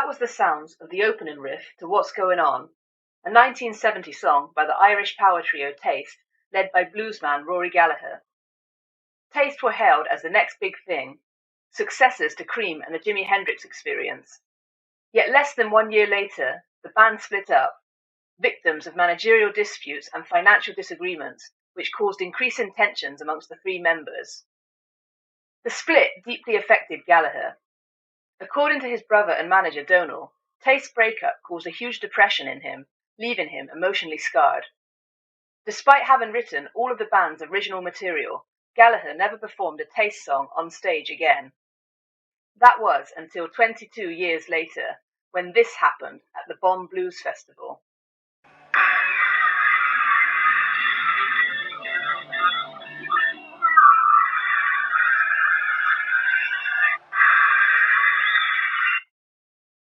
That was the sounds of the opening riff to What's Going On, a 1970 song by the Irish power trio Taste, led by bluesman Rory Gallagher. Taste were hailed as the next big thing, successors to Cream and the Jimi Hendrix Experience. Yet less than 1 year later, the band split up, victims of managerial disputes and financial disagreements, which caused increasing tensions amongst the three members. The split deeply affected Gallagher. According to his brother and manager Donal, Taste's breakup caused a huge depression in him, leaving him emotionally scarred. Despite having written all of the band's original material, Gallagher never performed a Taste song on stage again. That was until 22 years later, when this happened at the Bonn Blues Festival.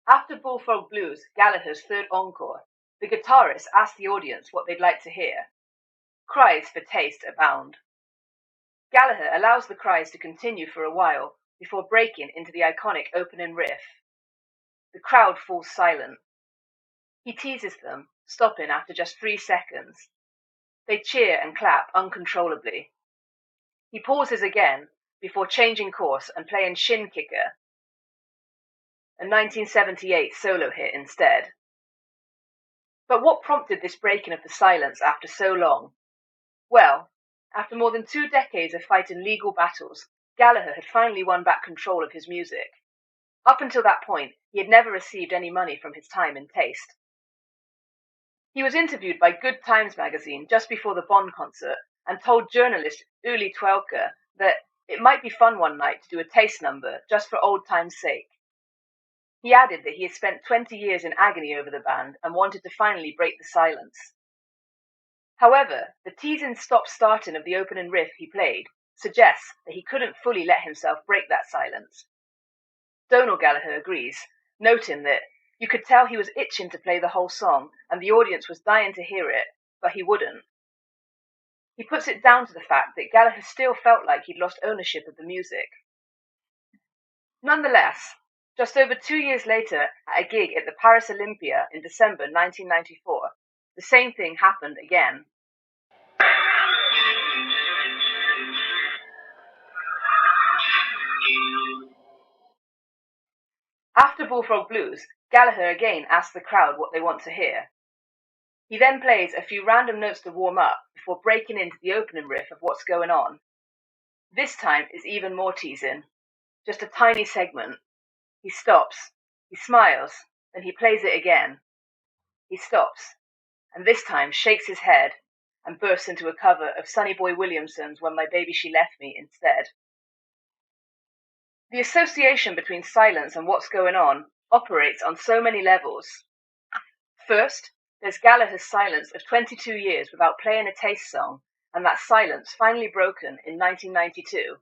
After Bullfrog Blues, Gallagher's third encore, the guitarist asked the audience what they'd like to hear. Cries for Taste abound. Gallagher allows the cries to continue for a while before breaking into the iconic opening riff. The crowd falls silent. He teases them, stopping after just 3 seconds. They cheer and clap uncontrollably. He pauses again before changing course and playing Shin Kicker, a 1978 solo hit instead. But what prompted this breaking of the silence after so long? Well, after more than 2 decades of fighting legal battles, Gallagher had finally won back control of his music. Up until that point, he had never received any money from his time in Taste. He was interviewed by Good Times magazine just before the Bonn concert and told journalist Uli Twelker that it might be fun one night to do a Taste number just for old time's sake. He added that he had spent 20 years in agony over the band and wanted to finally break the silence. However, the teasing stop-starting of the opening riff he played suggests that he couldn't fully let himself break that silence. Donal Gallagher agrees, noting that you could tell he was itching to play the whole song and the audience was dying to hear it, but he wouldn't. He puts it down to the fact that Gallagher still felt like he'd lost ownership of the music. Nonetheless, just over 2 years later, at a gig at the Paris Olympia in December 1994, the same thing happened again. After Bullfrog Blues, Gallagher again asks the crowd what they want to hear. He then plays a few random notes to warm up before breaking into the opening riff of What's Going On. This time is even more teasing, just a tiny segment. He stops, he smiles, then he plays it again. He stops, and this time shakes his head and bursts into a cover of Sonny Boy Williamson's When My Baby She Left Me instead. The association between silence and What's Going On operates on so many levels. First, there's Gallagher's silence of 22 years without playing a Taste song, and that silence finally broken in 1992.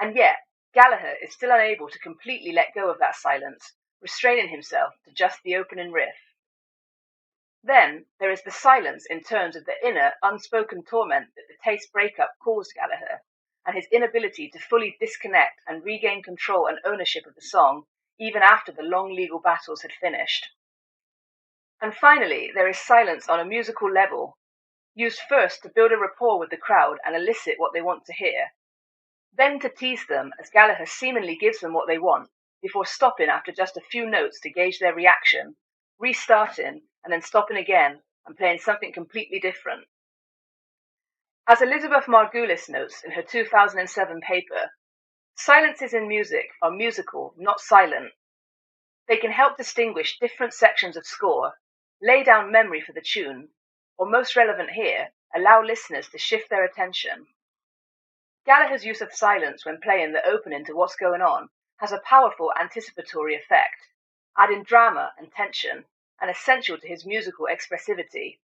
And yet, Gallagher is still unable to completely let go of that silence, restraining himself to just the opening riff. Then there is the silence in terms of the inner, unspoken torment that the Taste breakup caused Gallagher, and his inability to fully disconnect and regain control and ownership of the song, even after the long legal battles had finished. And finally, there is silence on a musical level, used first to build a rapport with the crowd and elicit what they want to hear, then to tease them as Gallagher seemingly gives them what they want, before stopping after just a few notes to gauge their reaction, restarting and then stopping again and playing something completely different. As Elizabeth Margulis notes in her 2007 paper, silences in music are musical, not silent. They can help distinguish different sections of score, lay down memory for the tune, or most relevant here, allow listeners to shift their attention. Gallagher's use of silence when playing the opening to What's Going On has a powerful anticipatory effect, adding drama and tension, and essential to his musical expressivity,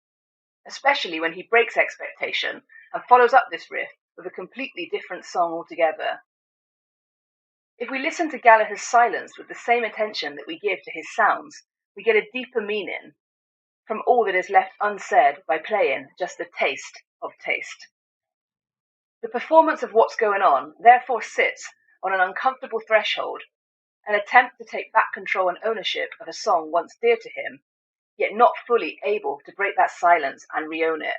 especially when he breaks expectation and follows up this riff with a completely different song altogether. If we listen to Gallagher's silence with the same attention that we give to his sounds, we get a deeper meaning from all that is left unsaid by playing just the taste of Taste. The performance of What's Going On therefore sits on an uncomfortable threshold, an attempt to take back control and ownership of a song once dear to him, yet not fully able to break that silence and re-own it.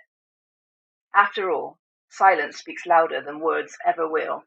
After all, silence speaks louder than words ever will.